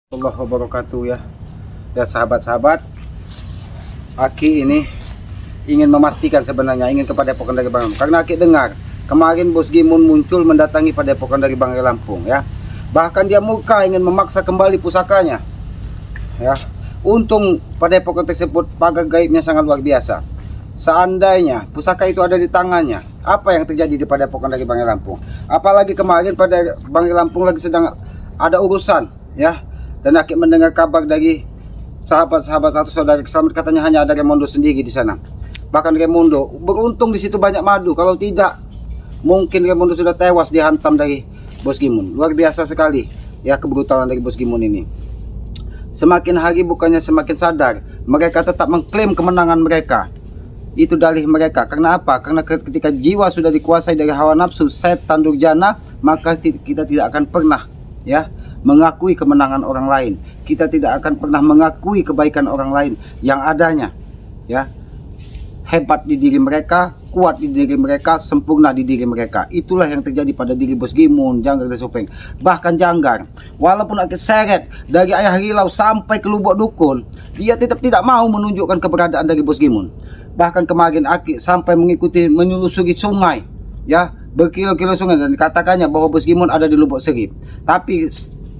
Allah wabarakatuh ya. Ya sahabat-sahabat, Aki ini ingin memastikan sebenarnya ingin ke Padepokan dari Bang Lampung. Karena Aki dengar kemarin Bos Gimun muncul mendatangi Padepokan dari Bang Lampung ya. Bahkan dia muka ingin memaksa kembali pusakanya. Ya. Untung Padepokan tersebut pagar gaibnya sangat luar biasa. Seandainya pusaka itu ada di tangannya, apa yang terjadi di Padepokan dari Bang Lampung? Apalagi kemarin pada Bang Lampung lagi sedang ada urusan ya. Dan Aki mendengar kabar dari sahabat-sahabat atau saudara selamat, katanya hanya ada Remondo sendiri di sana. Bahkan Remondo beruntung di situ banyak madu. Kalau tidak, mungkin Remondo sudah tewas dihantam dari Bos Gimun. Luar biasa sekali ya kebrutalan dari Bos Gimun ini. Semakin hari bukannya semakin sadar, mereka tetap mengklaim kemenangan mereka. Itu dalih mereka. Karena apa? Karena ketika jiwa sudah dikuasai dari hawa nafsu, setan durjana, maka kita tidak akan pernah ya mengakui kemenangan orang lain. Kita tidak akan pernah mengakui kebaikan orang lain. Yang adanya ya hebat di diri mereka, kuat di diri mereka, sempurna di diri mereka. Itulah yang terjadi pada diri Bos Gimun, Janggar dan Supeng. Bahkan Janggar, walaupun Aki seret dari Ayah Rilau sampai ke Lubuk Dukun, dia tetap tidak mau menunjukkan keberadaan dari Bos Gimun. Bahkan kemarin Aki sampai mengikuti menyelusuri sungai ya, berkilo-kilo sungai, dan dikatakannya bahwa Bos Gimun ada di Lubuk Serip. Tapi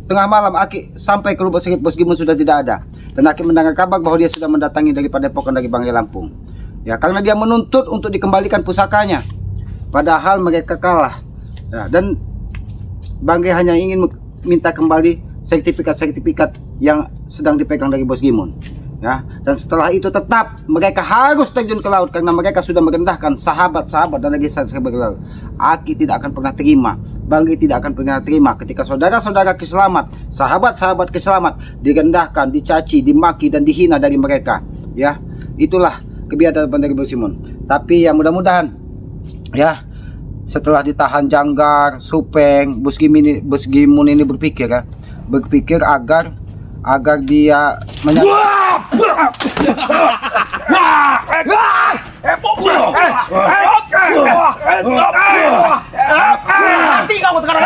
tengah malam Aki sampai ke Lubuk Serip, Bos Gimun sudah tidak ada. Dan Aki mendengar kabar bahwa dia sudah mendatangi dari Padepokan dari Bang Lampung. Ya, karena dia menuntut untuk dikembalikan pusakanya. Padahal mereka kalah. Ya, dan Bang hanya ingin minta kembali sertifikat-sertifikat yang sedang dipegang dari Bos Gimun. Ya, dan setelah itu tetap mereka harus terjun ke laut karena mereka sudah merendahkan sahabat-sahabat dan lagi sahabat laut. Aki tidak akan pernah terima. Banggi tidak akan pernah terima ketika saudara-saudara Kiselamat, sahabat-sahabat Kiselamat direndahkan, dicaci, dimaki dan dihina dari mereka. Ya, itulah kebiadaan dari Bos Gimun. Tapi ya mudah-mudahan ya setelah ditahan Janggar, Supeng, Bos Gimun ini berpikir agar dia mati kamu sekarang.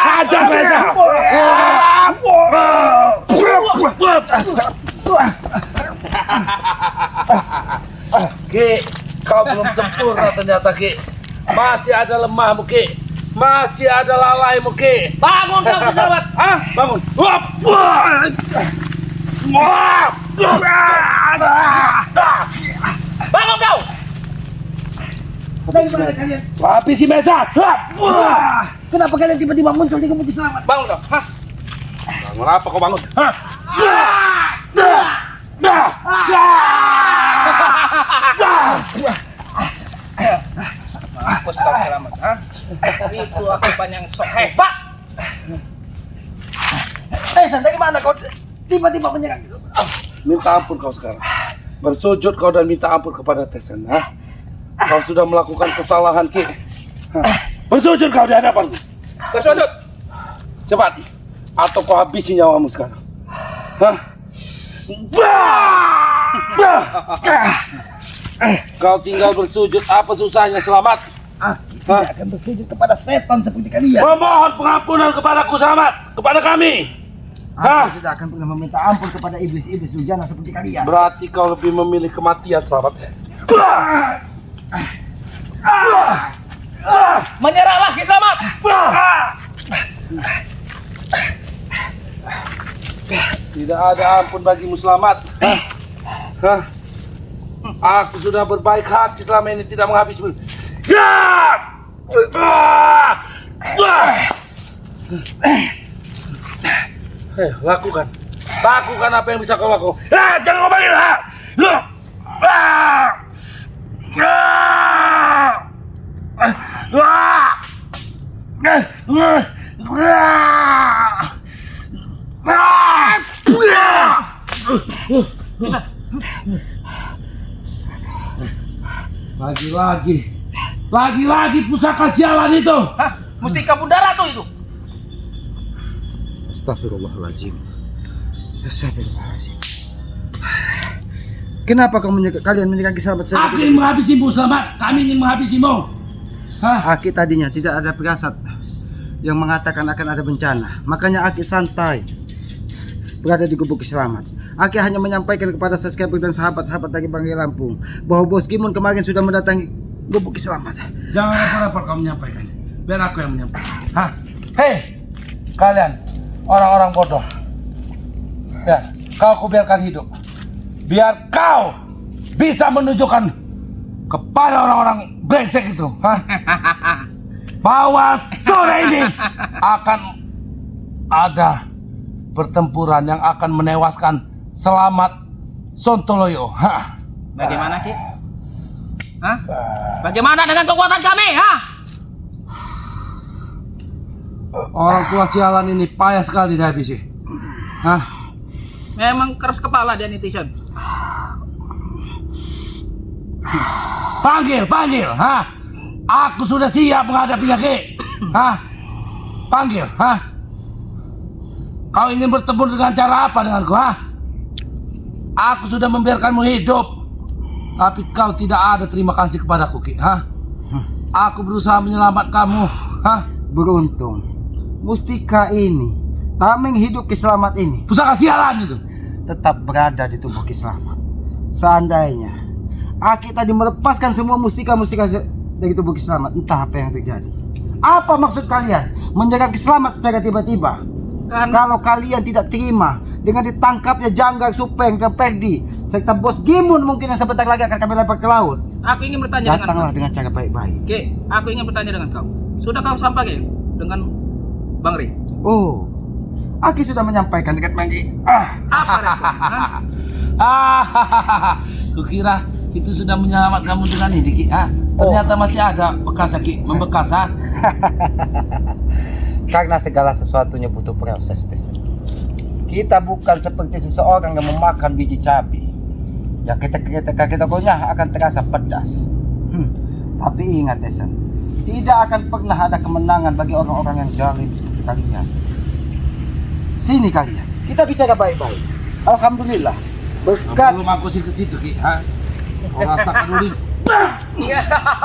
Hajar Reza. Ki, kau belum sempurna ternyata Ki. Masih ada lemahmu Ki. Masih ada lalaimu Ki. Bangun kau pesawat. Hah? Bangun. Bangun kau. Habisi mesa. Kenapa kalian tiba-tiba muncul di kampung Kiselamat? Bangun kau. Hah? Bangun apa kau bangun? Hah? Mampus kau selamat. Hah? Itu aku panjang sok hebat. Dari mana kau tiba-tiba menyerang? Minta ampun kau sekarang. Bersujud kau dan minta ampun kepada Tesan. Hah? Kau sudah melakukan kesalahan Ki. Hah? Bersujud kau di hadapanku. Bersujud. Cepat. Atau kau habisi nyawamu sekarang. Hah? Kau tinggal bersujud, apa susahnya Selamat? Tidak akan bersujud kepada setan seperti kalian. Memohon pengampunan kepadaku Selamat, kepada kami. Aku tidak akan pernah meminta ampun kepada iblis-iblis durjana seperti kalian. Berarti kau lebih memilih kematian Selamat. Menyerahlah Kiselamat. Tidak ada ampun bagimu Selamat. Hah? Aku sudah berbaik hati selama ini tidak menghabismu. Lakukan. Lakukan apa yang bisa kau lakukan. Jangan kau panggil. Lagi-lagi pusaka sialan itu. Hah? Mustika Budara tuh itu. Astagfirullahaladzim. Astagfirullahaladzim. Kenapa kalian menyerang Kiselamat? Aku ingin menghabisimu Selamat. Kami ingin menghabisimu. Aki tadinya tidak ada firasat yang mengatakan akan ada bencana. Makanya Aki santai. berada di Gubuk Ki Selamat. Aki hanya menyampaikan kepada subscriber dan sahabat-sahabat dari Banggai Lampung bahwa Bos Gimun kemarin sudah mendatangi Gubuk Ki Selamat. Jangan repot-repot kau menyampaikan. Biar aku yang menyampaikan. Hah? Hei, kalian orang-orang bodoh. Ya, kau biarkan hidup. Biar kau bisa menunjukkan kepada orang-orang brengsek itu, bahwa sore ini akan ada pertempuran yang akan menewaskan Selamat Sontoloyo. Bagaimana, Ki? Hah? Bagaimana dengan kekuatan kami, ha? Orang tua sialan ini payah sekali dihabisi. Memang keras kepala dia netizen. Panggil, aku sudah siap menghadapinya, Ki. Panggil, Kau ingin bertemu dengan cara apa denganku, Aku sudah membiarkanmu hidup, tapi kau tidak ada terima kasih kepadaku, Ki. Aku berusaha menyelamatkan kamu, Beruntung mustika ini, tameng hidup Ki Selamat ini pusaka sialan itu. tetap berada di tubuh Ki Selamat. Seandainya Aki tadi melepaskan semua mustika-mustika dari tubuh Ki Selamat, entah apa yang terjadi. Apa maksud kalian menjaga Ki Selamat secara tiba-tiba? Kalau kalian tidak terima dengan ditangkapnya Janggar, Supeng, dan Perdi serta Bos Gimun mungkin yang sebentar lagi akan kami lempar ke laut, Aku ingin bertanya datanglah dengan dengan cara baik-baik. kau. Ki, aku ingin bertanya dengan kau. Sudah kau sampaikan dengan Bang Ri? Oh, Aki sudah menyampaikan dengan Manggi. Apa respon? Kukira itu sudah menyelamatkan kamu dengan ini, Ki. Ternyata masih ada bekas, Ki, membekas, Karena segala sesuatunya butuh proses, Tesen. Kita bukan seperti seseorang yang memakan biji cabai. Ya ketika kita kunyah akan terasa pedas. Tapi ingat, Tesen, tidak akan pernah ada kemenangan bagi orang-orang yang zalim seperti kalian. Sini kalian, kita bicara baik-baik. Alhamdulillah, berkat belum aku sih ke situ, Ki. Kau rasakan dulu.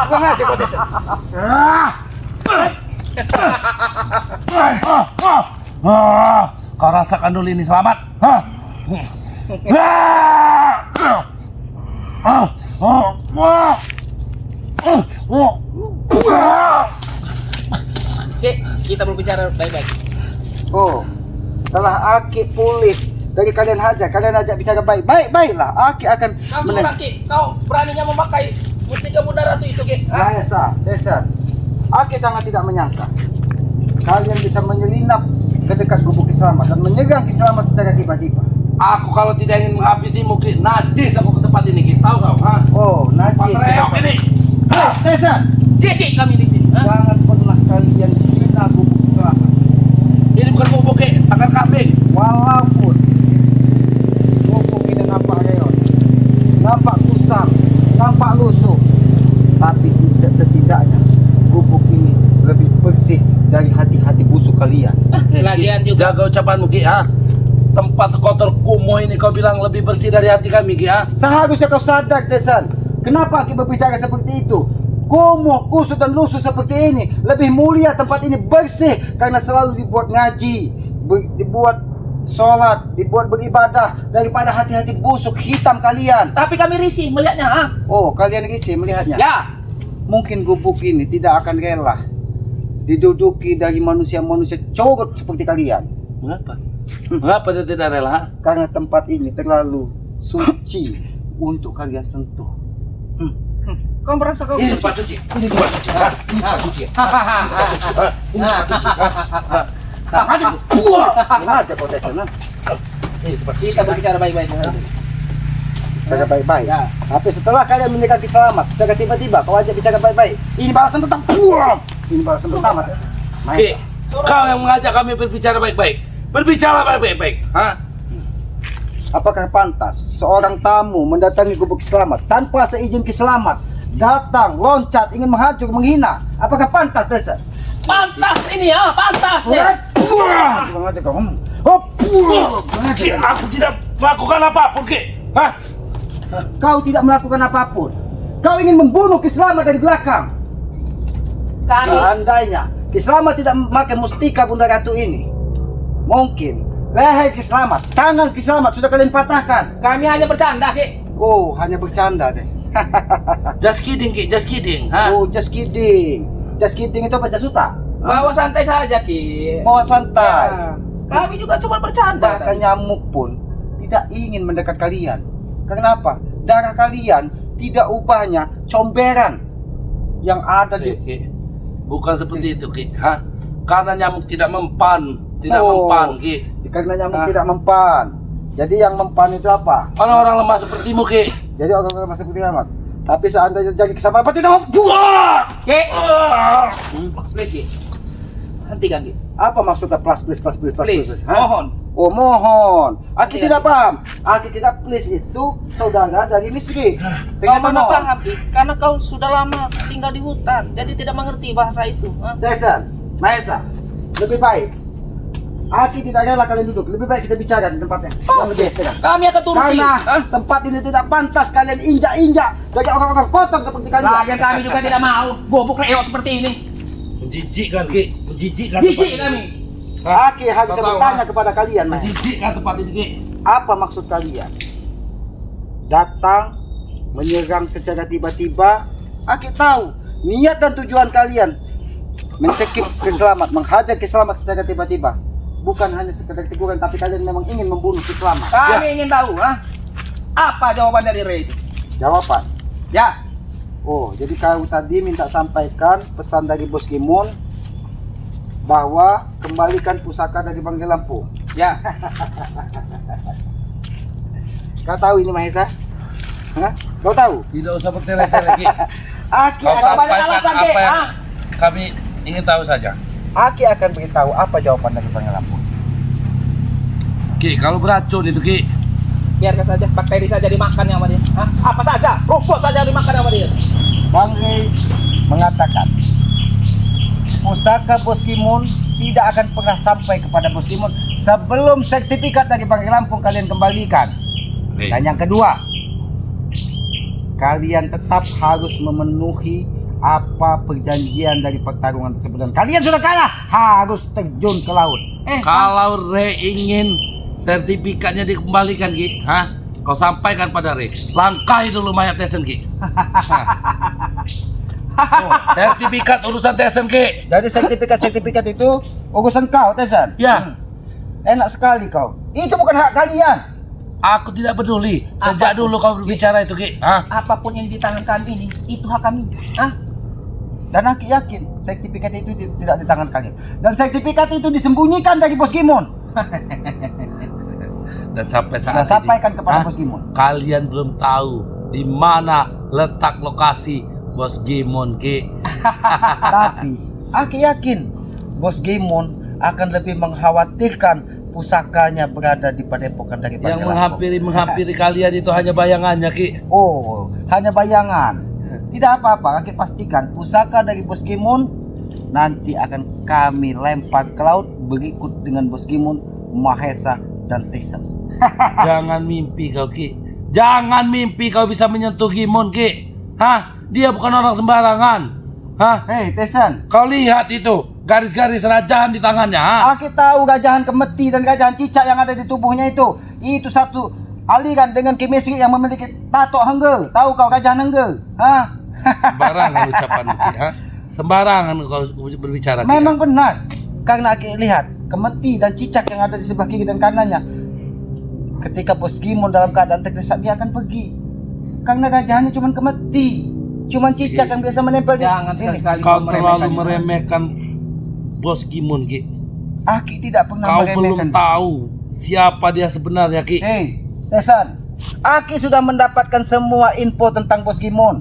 kurang aja kau, Tesen. Kau rasakan dulu ini, Selamat. Ki, kita berbicara baik-baik. Oh, setelah Aki pulih dari kalian ajak bicara baiklah. Aki akan Kau curang, Ki. Kau beraninya memakai mustika Bunda Ratu itu, Ki. Mahesa, Tesen. Aki sangat tidak menyangka kalian bisa menyelinap ke dekat Gubuk Ki Selamat dan menyerang Ki Selamat secara tiba-tiba. Aku kalau tidak ingin menghabisimu, Ki, najis aku ke tempat ini, Ki. Tahu kau, Oh, najis. Patreok ini. Hei, Tesen, Cicik kami di sini. jangan pernah kalian hina Gubuk Ki Selamat. Ini bukan bubuk, Ki, sangkar kambing. Walaupun Gubuk ini nampak reot, nampak kusam, nampak lusuh, tapi tidak setidaknya gubuk ini lebih bersih dari hati-hati busuk kalian. Lagian juga. Jaga ucapanmu, Ki. Tempat kotor kumuh ini kau bilang lebih bersih dari hati kami, Ki. Seharusnya kau sadar, Tesan. Kenapa Aki berbicara seperti itu? Kumuh, kusut dan lusuh seperti ini lebih mulia tempat ini bersih karena selalu dibuat ngaji, dibuat sholat, dibuat beribadah daripada hati-hati busuk hitam kalian. Tapi kami risih melihatnya, ha? Oh, kalian risih melihatnya? Ya. Mungkin gubuk ini tidak akan rela diduduki dari manusia-manusia corot seperti kalian. Mengapa? Mengapa dia tidak rela? Karena tempat ini terlalu suci untuk kalian sentuh. Kau merasa kau Ini tempat cuci. Ini tempat cuci. Ini tempat cuci. Ini tempat cuci. Ada kau Tesan. Ini tempat cuci. kita berbicara baik-baik. Bicara baik-baik. Tapi setelah kalian menjaga Ki Selamat, secara tiba-tiba kau ajak bicara baik-baik. Ini balasan pertama. Ini balasan pertama. Ki, kau yang mengajak kami berbicara baik-baik. Berbicara baik-baik. Apakah pantas seorang tamu mendatangi Gubuk Ki Selamat tanpa seizin Ki Selamat, datang, loncat, ingin menghancur, menghina? Apakah pantas, Desa? Pantas ini, ya, pantas nih. Kurang aja kau. Ki, aku tidak melakukan apapun, Ki. Kau tidak melakukan apapun. Kau ingin membunuh Ki Selamat dari belakang. Kami Seandainya Ki Selamat tidak memakai mustika Bunda Ratu ini, mungkin Leher Ki Selamat, tangan Ki Selamat sudah kalian patahkan. Kami hanya bercanda, Ki. Oh, hanya bercanda deh. Just kidding, Ki. Just kidding. Ha? Oh, just kidding. Just kidding itu apa jasuta? Bawa santai saja, Ki. Bawa santai. Ya. Kami juga cuma bercanda. Bahkan nyamuk pun tidak ingin mendekat kalian. Kenapa? Darah kalian tidak ubahnya comberan yang ada di... Ki. Bukan seperti itu, Ki. Ha? Karena nyamuk tidak mempan. Tidak Oh. mempan, Ki. Karena nyamuk Hah? tidak mempan. Jadi yang mempan itu apa? Orang-orang lemah sepertimu, Ki. Jadi orang-orang masih seperti amat. Tapi seandainya jadi kesabaran apa tidak mau buat? Ki. Please, Ki. Hentikan, Ki. Apa maksudnya plus plus plus plus plus? Please, Hah? mohon. Oh mohon. Aki Iya. tidak paham. Aki tidak please itu saudara dari miskin. Kau Dengan mana memohon. paham, Ki? Karena kau sudah lama tinggal di hutan, jadi tidak mengerti bahasa itu. Ha? Desan, Mahesa, lebih baik. Aki tidak rela kalian duduk. Lebih baik kita bicara di tempatnya. Yang lebih tenang. Kami akan turuti. Karena Ha? tempat ini tidak pantas kalian injak-injak dari orang-orang kotor seperti kalian. Lagian kami juga tidak mau bobok reot seperti ini. Menjijikkan, Ki. Menjijikkan. Jijik tempat kami. ini. Ha? Aki harus Kau tahu, bertanya ha? kepada kalian, Mahesa. Menjijikkan tempat ini, Ki. Apa maksud kalian? Datang menyerang secara tiba-tiba. Aki tahu niat dan tujuan kalian mencekik Kiselamat, menghajar Kiselamat secara tiba-tiba. Bukan hanya sekedar teguran, tapi kalian memang ingin membunuh Kiselamat. Kami ingin tahu, ha? Apa jawaban dari Ray itu? Jawaban. Ya, Oh, jadi kau tadi minta sampaikan pesan dari Bos Gimun bahwa kembalikan pusaka dari Bang Lampu. ya. Kau tahu ini Mahesa? Hah? Kau tahu? Tidak usah bertele-tele, Ki. Aki Kau akan, banyak sampaikan alasan, Ki. apa yang Ha? kami ingin tahu saja. Aki akan beritahu apa jawaban dari Bang Lampu. Ki, kalau beracun itu, Ki. Biarkan saja, bakteri saja dimakan sama dia. Ha? Apa saja, rumput saja dimakan sama dia. Bang Rey mengatakan pusaka Bos Gimun tidak akan pernah sampai kepada Bos Gimun sebelum sertifikat dari Bang Lampung kalian kembalikan. Dan yang kedua, kalian tetap harus memenuhi apa perjanjian dari pertarungan tersebut. Dan kalian sudah kalah, harus terjun ke laut. Kalau Re ingin sertifikatnya dikembalikan, Ki, hah? Kau sampaikan pada Re. Langkahi dulu mayat Tesen, Ki. Oh, sertifikat urusan Tesen, Ki. Jadi sertifikat itu urusan kau, Tesan. Ya. Enak sekali kau. Itu bukan hak kalian. Aku tidak peduli. Sejak Apapun. dulu kau berbicara itu, Ki. Hah? Apapun yang di tangan kami ini, itu hak kami. Ha? Dan aku yakin sertifikat itu tidak di tangan kalian. Dan sertifikat itu disembunyikan dari Bos Gimun. Dan sampai saat Dan ini, sampaikan kepada hah? Bos Gimun. Kalian belum tahu di mana letak lokasi Bos Gimon, Ki. Tapi aku yakin Bos Gimun akan lebih mengkhawatirkan pusakanya berada di padepokan dari Yang Bang Lampung. menghampiri kalian itu hanya bayangannya, Ki. Oh, hanya bayangan. Tidak apa-apa, aku pastikan pusaka dari Bos Gimun nanti akan kami lempar ke laut berikut dengan Bos Gimun, Mahesa, dan Tesen. Jangan mimpi kau, Ki. Jangan mimpi kau bisa menyentuh Gimon, Ki. Hah? Dia bukan orang sembarangan. Hah? Hei, Tesen, Kau lihat itu garis-garis rajahan di tangannya. Ha? aku tahu gajahan kemeti dan gajahan cicak yang ada di tubuhnya itu. Itu satu aliran dengan chemistry yang memiliki tato hengge. Tahu kau gajahan hengge? Hah? Sembarangan ucapanmu, Ki. Ha? Sembarangan kau berbicara, Ki. Memang benar. Karena aku lihat kemeti dan cicak yang ada di sebelah kiri dan kanannya. Ketika Bos Gimun dalam keadaan terdesak, dia akan pergi. Karena gajahannya cuma kemeti. Cuma cicak yang biasa menempel di Jangan ini. sekali-sekali Kau kau terlalu meremehkan. meremehkan Bos Gimon, Ki. Aki tidak pernah Kau meremehkan. belum tahu siapa dia sebenarnya, Ki. Hei, Tesan, Aki sudah mendapatkan semua info tentang Bos Gimun.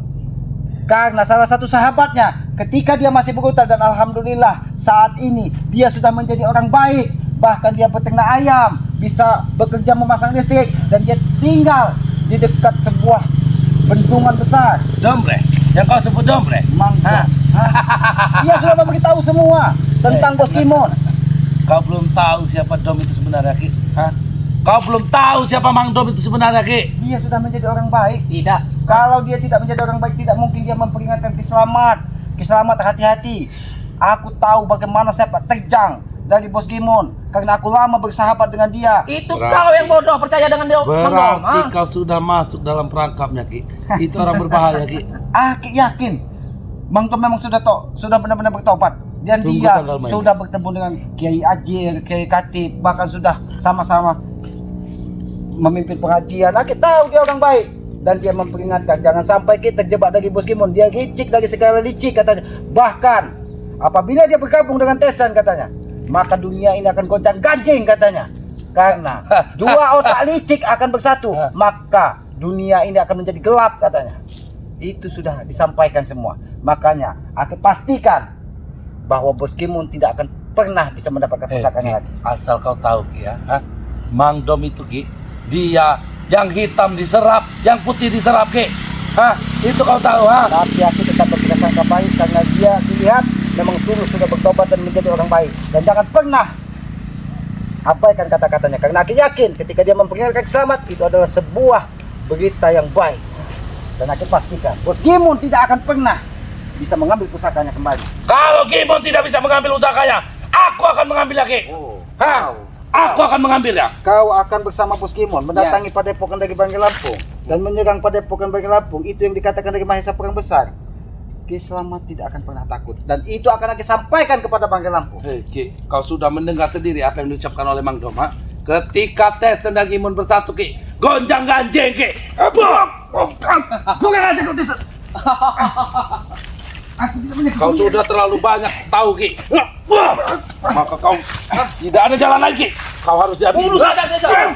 Karena salah satu sahabatnya, ketika dia masih berhutan, dan alhamdulillah saat ini dia sudah menjadi orang baik. Bahkan dia peternak ayam, bisa bekerja memasang listrik, dan dia tinggal di dekat sebuah bendungan besar. Dombre, yang kau sebut Dombre. Mangga. Dia sudah memberitahu semua tentang Bos Gimun. Kau belum tahu siapa Dom itu sebenarnya, Ki. Hah? Kau belum tahu siapa Mang Dom itu sebenarnya, Ki. Dia sudah menjadi orang baik. Tidak. Kalau dia tidak menjadi orang baik, tidak mungkin dia memperingatkan Kiselamat. Kiselamat, hati-hati. Aku tahu bagaimana sepak terjang dari Bos Gimon karena aku lama bersahabat dengan dia. Itu Berarti- kau yang bodoh percaya dengan dia Mang Dom. Berarti Ha? kau sudah masuk dalam perangkapnya, Ki. Itu orang berbahaya, Ki. Aki yakin Mang Tom memang sudah benar-benar bertobat dan Tunggu dia tanggal mainnya. sudah bertemu dengan Kiai Ajir, Kiai Katib, bahkan sudah sama-sama memimpin pengajian. Aki tahu dia orang baik dan dia memperingatkan jangan sampai kita terjebak dari Bos Gimon. Dia licik dari segala licik katanya. Bahkan apabila dia bergabung dengan Tesan katanya, maka dunia ini akan goncang-ganjing katanya. Karena dua otak licik akan bersatu, maka dunia ini akan menjadi gelap katanya. Itu sudah disampaikan semua. Makanya aku pastikan bahwa Bos Gimon tidak akan pernah bisa mendapatkan pusakanya Ki, lagi. asal kau tahu, Ki ya. Ha? Mang Dom itu, Ki, dia yang hitam diserap, yang putih diserap, Ki. Hah? Itu kau tahu, ha? Tapi aku tetap berprasangka baik karena dia dilihat memang sudah bertobat dan menjadi orang baik. Dan jangan pernah abaikan kata-katanya karena aku yakin ketika dia memperingatkan selamat itu adalah sebuah berita yang baik. Dan aku pastikan Bos Gimon tidak akan pernah bisa mengambil pusakanya kembali. Kalau Gimon tidak bisa mengambil usahanya, aku akan mengambilnya, Ki. Hah? Aku akan mengambilnya. Kau akan bersama Bos Gimon mendatangi Padepokan dari Bangka Lampung dan menyerang Padepokan Bangka Lampung. Itu yang dikatakan dari Mahesa Perang Besar. Ki Selamat tidak akan pernah takut dan itu akan aku sampaikan kepada Bangka Lampung. Hei, Ki, kau sudah mendengar sendiri apa yang diucapkan oleh Mang Dom, ha? Ketika Tesan dan Gimon bersatu, Ki, gonjang ganjing, Ki. Bukan aja kau Tesan. Aku tidak punya Kau sudah terlalu banyak tahu, Ki. Maka kau tidak ada jalan lagi, Ki. Kau harus dihabisi. Bunuh saja Tesan.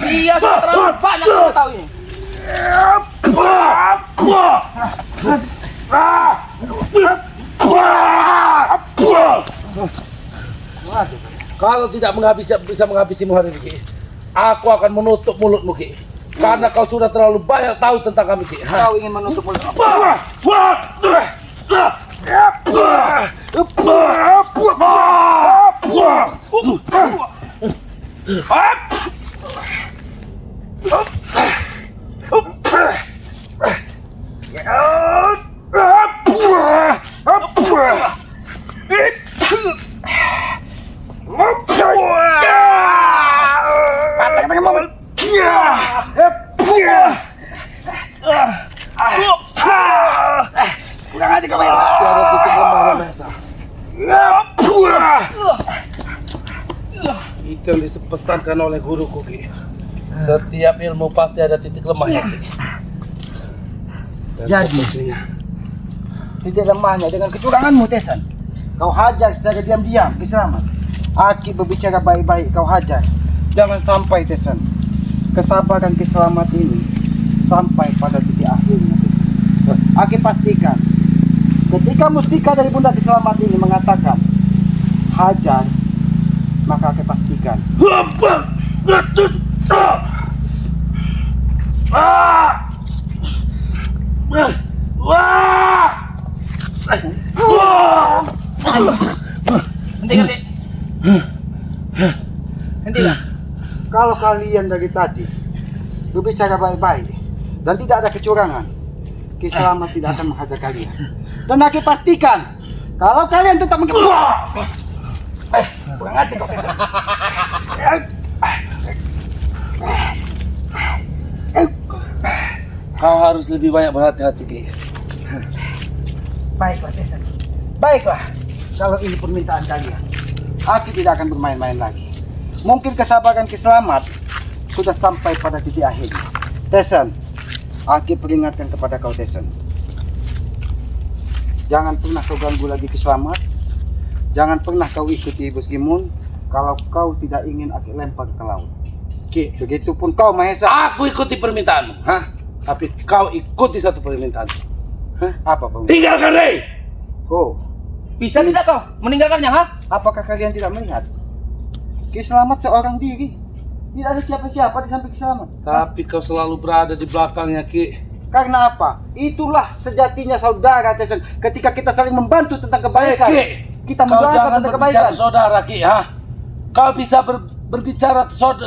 Dia sudah terlalu banyak mengetahui. Kalau tidak bisa menghabisimu hari ini, Ki, aku akan menutup mulutmu, Ki. Karena kau sudah terlalu banyak tahu tentang kami, Ki. Kau ingin menutup mulut. Bukan aja kau Tiada titik lemahnya Mahesa. Itu yang dipesankan oleh guruku, Ki. Setiap ilmu pasti ada titik lemahnya, Ki. Dan Jadi, sepertinya tidak lemahnya dengan kecuranganmu Tesan. Kau hajar secara diam-diam Ki Selamat. Aki berbicara baik-baik kau hajar. Jangan sampai Tesan kesabaran Ki Selamat ini sampai pada titik akhirnya Tesan. Aki pastikan ketika mustika dari Bunda Ki Selamat ini mengatakan hajar, maka Aki pastikan Hentikan, Ki. Hentikan. kalau kalian dari tadi berbicara baik-baik dan tidak ada kecurangan, Ki Selamat tidak akan menghajar kalian. Dan Aki pastikan kalau kalian tetap kurang aja kau Tesan. kau harus lebih banyak berhati-hati, Ki. Baiklah Tesan. Baiklah. Kalau ini permintaan kalian, Aki tidak akan bermain-main lagi. Mungkin kesabaran Ki Selamat sudah sampai pada titik akhirnya. Tesan, Aki peringatkan kepada kau Tesan. Jangan pernah kau ganggu lagi Ki Selamat. Jangan pernah kau ikuti Bos Gimon kalau kau tidak ingin Aki lempar ke laut. Ki, Begitupun kau Mahesa. aku ikuti permintaanmu, ha? Tapi kau ikuti satu permintaan. Apa bang? Tinggalkan Rey. Oh, Bisa tidak kau meninggalkannya, ha? apakah kalian tidak melihat? Ki Selamat seorang diri. Tidak ada siapa-siapa di samping Ki Selamat. Tapi kau selalu berada di belakangnya, Ki. Karena apa? Itulah sejatinya saudara Tesan. Ketika kita saling membantu tentang kebaikan, Ki, kita kau mendoakan jangan tentang berbicara kebaikan. saudara, Ki, ha? Kau bisa berbicara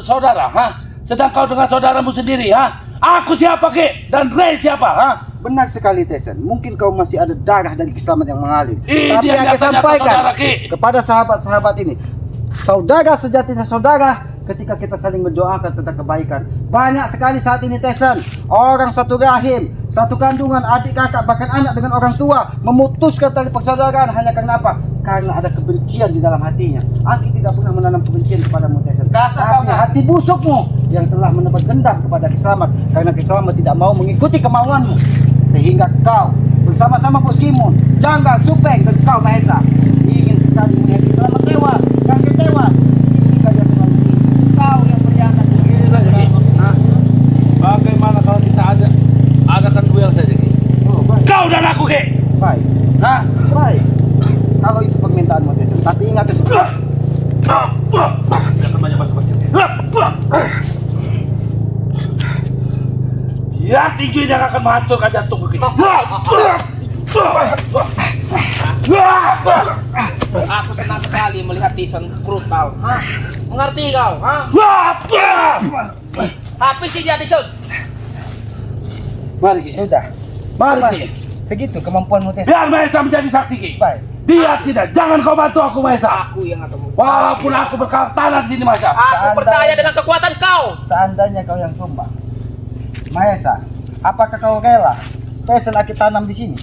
saudara, ha? Sedang kau dengan saudaramu sendiri, ha? Aku siapa, Ki? Dan Rey siapa, ha? Benar sekali Tesan. Mungkin kau masih ada darah dari Ki Selamat yang mengalir. Ih, Tapi dia yang nyata-nyata sampaikan saudara, Ki. kepada sahabat-sahabat ini, saudara sejatinya saudara ketika kita saling mendoakan tentang kebaikan. Banyak sekali saat ini Tesan, orang satu rahim, satu kandungan, adik kakak, bahkan anak dengan orang tua memutuskan tali persaudaraan hanya karena apa? Karena ada kebencian di dalam hatinya. Aki tidak pernah menanam kebencian kepadamu Tesan. Dasar Tapi hati busukmu yang telah menebar dendam kepada Kislamat, karena Kislamat tidak mau mengikuti kemauanmu, sehingga kau bersama-sama Bos Gimun, Janggal, Supeng, dan kau Mahesa ingin sekali melihat Kislamat tewas. Kakek tewas. Ini kalian terlalu tinggi. Kau yang berjalan Gini saja, Ki. Hah? Bagaimana kalau kita adakan duel saja, Ki? Oh, baik. Kau dan aku, Ki. Baik. Hah? Baik. Kalau itu permintaanmu Tesan, tapi ingat Tesan. Jangan banyak basa-basi. Ya, tinju ini akan menghancurkan jantungku, Ki. Aku senang sekali melihat Tyson brutal. Hah? Mengerti kau? Hah? Tapi sih dia Tyson. Mari, Ki. Sudah. Mari, Ki. Segitu kemampuanmu Tesan. Biar Mahesa menjadi saksi, Ki. Baik. Dia tidak. Jangan kau bantu aku, Mahesa. Aku yang akan Walaupun aku berkarat tanah di sini, Mahesa. Aku percaya dengan kekuatan kau. Seandainya kau yang tumbang, Mahesa, apakah kau rela Tesan Aki tanam di sini?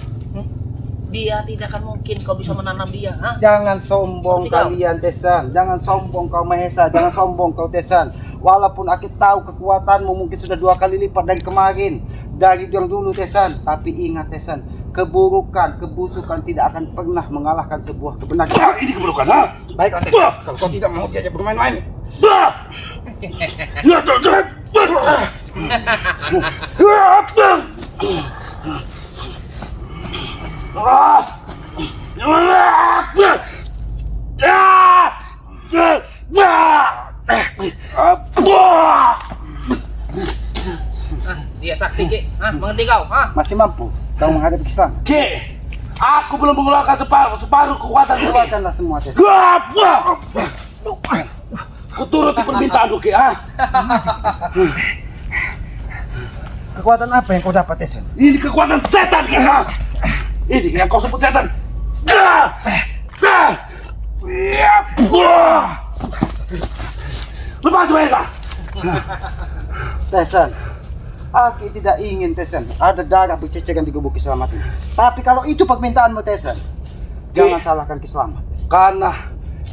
Dia tidak akan mungkin kau bisa menanam dia. Hah? Jangan sombong Seperti kau. kalian Tesan. Jangan sombong kau Mahesa. Jangan sombong kau Tesan. Walaupun Aki tahu kekuatanmu mungkin sudah 2 kali lipat dari kemarin, dari yang dulu Tesan. Tapi ingat Tesan, keburukan, kebusukan tidak akan pernah mengalahkan sebuah kebenaran. Ini keburukan, ha? Baiklah Tesan, kalau kau tidak mau diajak bermain-main. Ya, jangan. Dia sakti, Ki. Hah? Mengerti kau? Hah? Masih mampu kau menghadapi Islam? Ki, aku belum mengeluarkan separuh kekuatan Ki. Keluarkanlah semua Tesan. Kuturuti permintaanmu, Ki, ha? Kekuatan apa yang kau dapat Tesan? Ini kekuatan setan, Ki, ha? Ini yang kau sebut setan. Lepas, Mahesa. Tesan, Aki tidak ingin Tesan ada darah berceceran di gubuk Kislamat ini. Tapi kalau itu permintaanmu Tesan, jangan salahkan Kislamat. Karena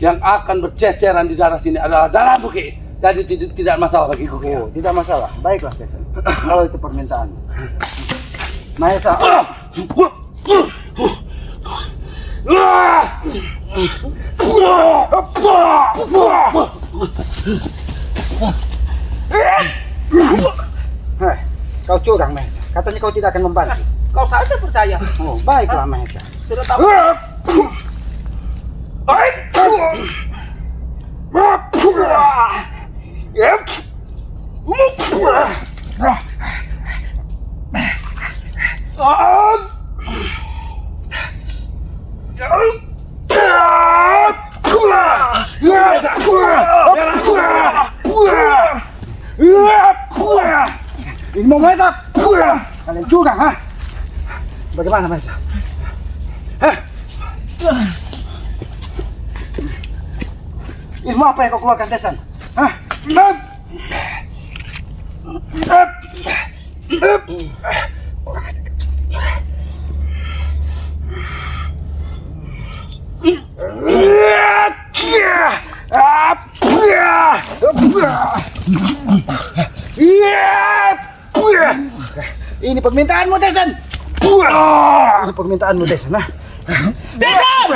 yang akan berceceran di darah sini adalah darahmu, Ki. Jadi tidak masalah bagiku, Ki. Oh, tidak masalah. Baiklah Tesan. Kalau itu permintaanmu. Mahesa. Hei, kau curang Mahesa. Katanya kau tidak akan membantu. Kau saja percaya. Oh, baiklah Mahesa. Sudah tahu. Ini mau Mahesa. Kalian curang, ha? Bagaimana Mahesa? Hah? Ilmu apa yang kau keluarkan Tesan? Hah? Ini permintaanmu Tesan. Ini permintaanmu Tesan, ha? Tyson!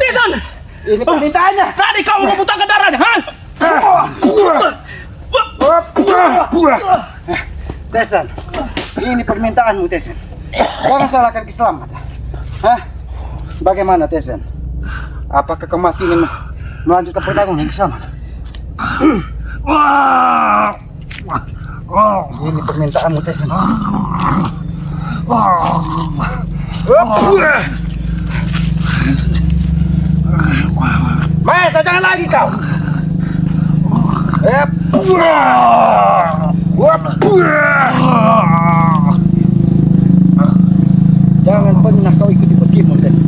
Tyson! Ini permintaannya. Tadi kau memutarkan darahnya, ha? Tesan, ini permintaanmu Tesan. Jangan salahkan Kislamat. Hah? Bagaimana Tesan? Apakah kau masih ingin melanjutkan pertarungan Kislamat? Ini permintaanmu Tesan. Mahesa, jangan lagi kau. Jangan pernah kau ikuti Bos Gimun Tesan.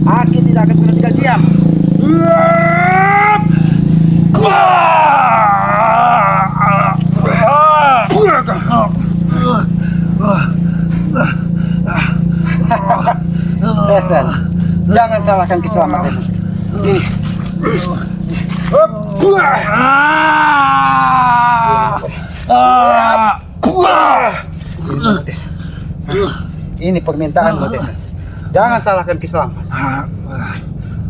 Aki tidak akan pernah tinggal diam. Tesan, jangan salahkan Kiselamat Tesan. Ini. Ini permintaanmu Tesan. Jangan salahkan Kiselamat.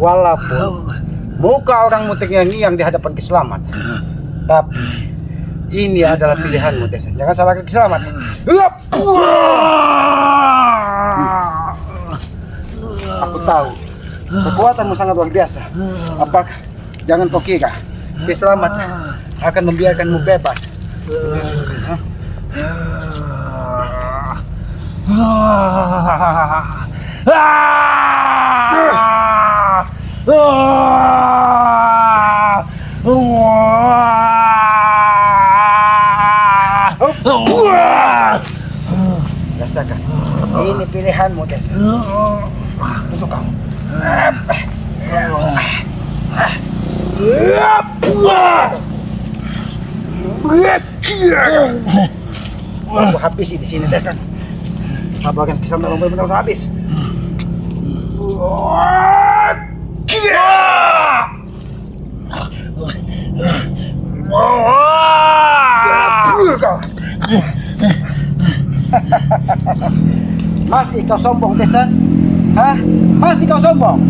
Walaupun muka orang yang di hadapan Kiselamat, tapi ini adalah pilihanmu Tesan. Jangan salahkan Kiselamat. Aku tahu kekuatanmu sangat luar biasa. Apakah jangan kau kira Kiselamat akan membiarkanmu bebas? Rasakan, ini pilihanmu Tesan. Untuk kamu. Aku habisi di sini Tesan. Sabarkan Kiselamat benar-benar habis. Masih kau sombong Tesan? Hah? Masih kau sombong?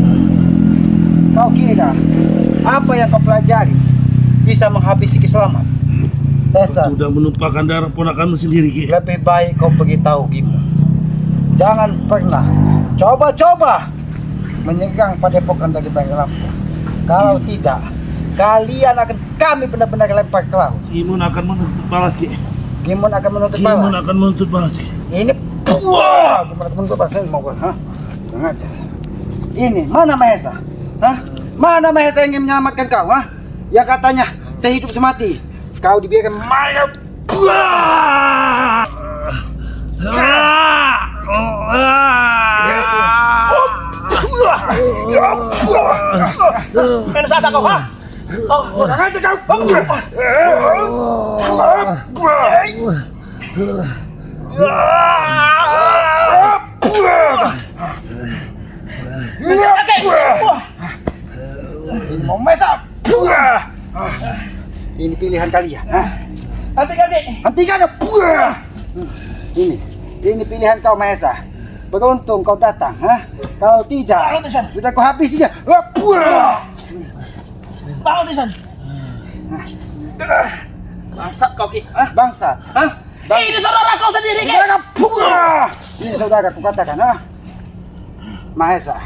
Kau kira apa yang kau pelajari bisa menghabisi Kiselamat? Tesan, Sudah menumpahkan darah ponakanmu sendiri, Ki. lebih baik kau beritahu Gimu. Jangan pernah coba-coba menyerang padepokan dari Bang Lampung. Kalau tidak, kalian akan kami benar-benar lempar ke laut. Gimun akan menuntut balas, Ki. Gimun akan menuntut Gimun balas. akan menuntut balas, Ki. Ini wah, gimana temen gue bahasa mau gue, hah? Kurang ajar. Ini mana Mahesa? Hah? Mana Mahesa yang ingin menyelamatkan kau, hah? Yang katanya sehidup semati, kau dibiarkan mayat. Main saja kau, ha? Oh, Kurang ajar kau. Ini mau Mahesa. Ini pilihan kalian, hah? Hentikan, Ki. Hentikan ya. Ini pilihan kau Mahesa. Beruntung kau datang, hah? Kalau tidak, Bangun, Tesan. sudah kau habisi dia. Bangun, Tesan. Bangsat kau, Ki. Hah? Bangsa. Hah? Ini saudara kau sendiri, Ki. Ini saudara ku katakan, hah? Mahesa.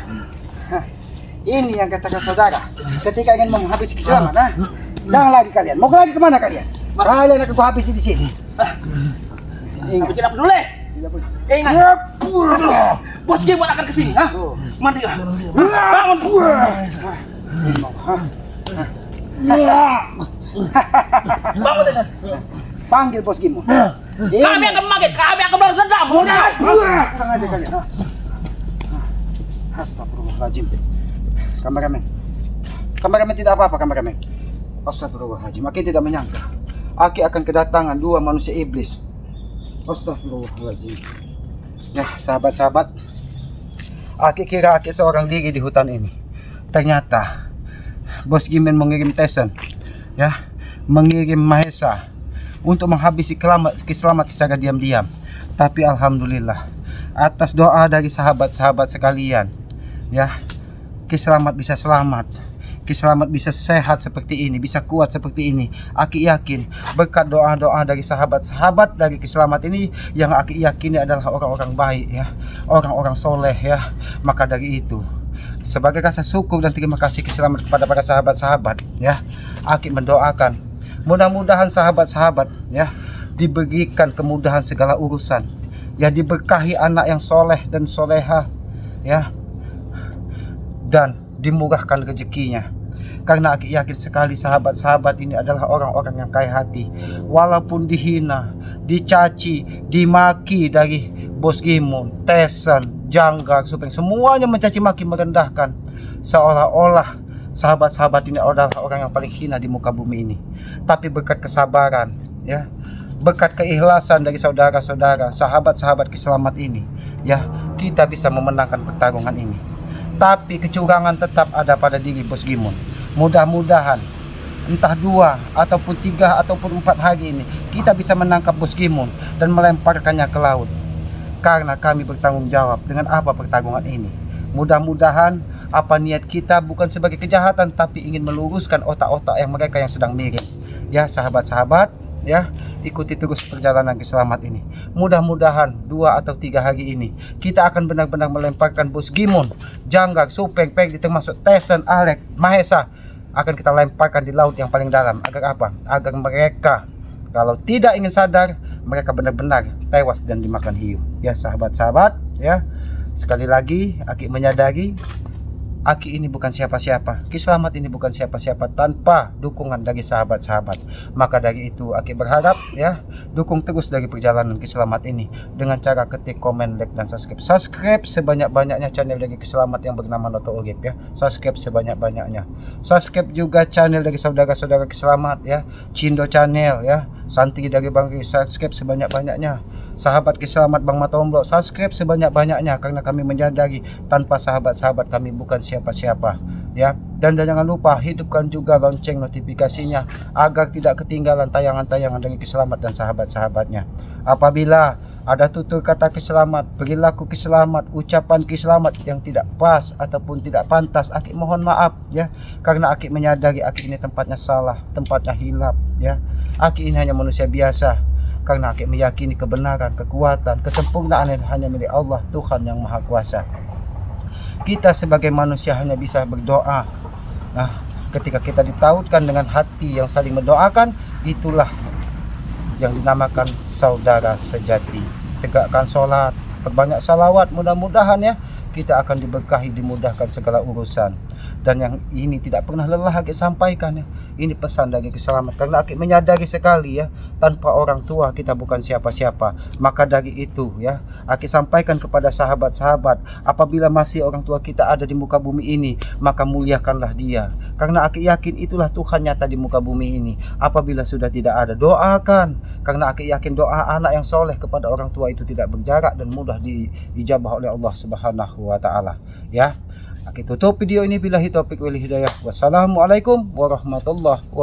Hah? Ini yang katakan saudara. Ketika ingin menghabisi Kiselamat, hah? Jangan lagi kalian. Mau lagi kemana kalian? Kalian akan ku habisi di sini. Tapi Ingat. tidak peduli. Tidak boleh. Ingat. Bos Gimon akan kesini, ha? Mandi kah? Bangun. Bangun, Tesan. Panggil bos Gimu. Kami akan memanggil, kami akan balas dendam. Kurang aja kalian. Astagfirullahaladzim. Kameramen tidak apa-apa kameramen. Astagfirullahaladzim. Aki tidak menyangka Aki akan kedatangan dua manusia iblis. Astagfirullahaladzim. Ya sahabat-sahabat, Aki kira Aki seorang diri di hutan ini. Ternyata Bos Gimen mengirim Tesan, ya, mengirim Mahesa untuk menghabisi Kiselamat secara diam-diam. Tapi alhamdulillah, atas doa dari sahabat-sahabat sekalian, ya, Kiselamat bisa selamat. Kiselamat bisa sehat seperti ini, bisa kuat seperti ini. Aki yakin berkat doa-doa dari sahabat-sahabat dari Kiselamat ini, yang Aki yakini adalah orang-orang baik, ya, orang-orang soleh, ya. Maka dari itu, sebagai rasa syukur dan terima kasih Kiselamat kepada para sahabat-sahabat, ya, Aki mendoakan mudah-mudahan sahabat-sahabat, ya, diberikan kemudahan segala urusan, ya, diberkahi anak yang soleh dan soleha, ya, dan dimurahkan rezekinya. Karena Aki yakin sekali sahabat-sahabat ini adalah orang-orang yang kaya hati. Walaupun dihina, dicaci, dimaki dari Bos Gimun, Tesan, Janggar, Supeng, semuanya mencaci maki, merendahkan, seolah-olah sahabat-sahabat ini adalah orang yang paling hina di muka bumi ini. Tapi berkat kesabaran, ya, berkat keikhlasan dari saudara-saudara, sahabat-sahabat Kiselamat ini, ya, kita bisa memenangkan pertarungan ini. Tapi kecurangan tetap ada pada diri Bos Gimun. Mudah-mudahan entah 2 ataupun 3 ataupun 4 hari ini kita bisa menangkap Bos Gimun dan melemparkannya ke laut. Karena kami bertanggung jawab dengan apa pertarungan ini. Mudah-mudahan apa niat kita bukan sebagai kejahatan, tapi ingin meluruskan otak-otak yang mereka yang sedang miring. Ya sahabat-sahabat, ya, ikuti terus perjalanan Kiselamat ini. Mudah-mudahan 2 atau 3 hari ini kita akan benar-benar melemparkan Bos Gimun, Janggar, Supeng, Peggy, termasuk Tesen, Alek, Mahesa akan kita lemparkan di laut yang paling dalam. Agar apa? Agar mereka kalau tidak ingin sadar, mereka benar-benar tewas dan dimakan hiu. Ya sahabat-sahabat, ya, sekali lagi Aki menyadari Aki ini bukan siapa-siapa, Kiselamat ini bukan siapa-siapa tanpa dukungan dari sahabat-sahabat. Maka dari itu Aki berharap, ya, dukung terus dari perjalanan Kiselamat ini dengan cara ketik, komen, like, dan subscribe. Subscribe sebanyak-banyaknya channel dari Kiselamat yang bernama Noto Urip, ya. Subscribe sebanyak-banyaknya. Subscribe juga channel dari saudara-saudara Kiselamat, ya. Cindo Channel, ya. Santri dari Bang Ri, subscribe sebanyak-banyaknya. Sahabat Kiselamat Bang Matomblo, subscribe sebanyak-banyaknya karena kami menyadari tanpa sahabat-sahabat kami bukan siapa-siapa, ya. Dan jangan lupa hidupkan juga lonceng notifikasinya agar tidak ketinggalan tayangan-tayangan dari Kiselamat dan sahabat-sahabatnya. Apabila ada tutur kata Kiselamat, perilaku Kiselamat, ucapan Kiselamat yang tidak pas ataupun tidak pantas, Aki mohon maaf, ya. Karena Aki menyadari Aki ini tempatnya salah, tempatnya hilap, ya. Aki ini hanya manusia biasa. Karena Aki meyakini kebenaran, kekuatan, kesempurnaan hanya milik Allah, Tuhan yang Maha Kuasa. Kita sebagai manusia hanya bisa berdoa. Nah, ketika kita ditautkan dengan hati yang saling mendoakan, itulah yang dinamakan saudara sejati. Tegakkan sholat, perbanyak salawat, mudah-mudahan, ya, kita akan diberkahi, dimudahkan segala urusan. Dan yang ini tidak pernah lelah Aki sampaikan, ya. Ini pesan dari Kiselamat karena Aki menyadari sekali, ya, tanpa orang tua kita bukan siapa-siapa. Maka dari itu, ya, Aki sampaikan kepada sahabat-sahabat, apabila masih orang tua kita ada di muka bumi ini, maka muliakanlah dia. Karena Aki yakin itulah Tuhan nyata di muka bumi ini. Apabila sudah tidak ada, doakan. Karena Aki yakin doa anak yang soleh kepada orang tua itu tidak berjarak dan mudah diijabah oleh Allah Subhanahu wa Ta'ala, ya. Aki tutup video ini billahi taufik wal hidayah. Wassalamualaikum warahmatullahi wabarakatuh.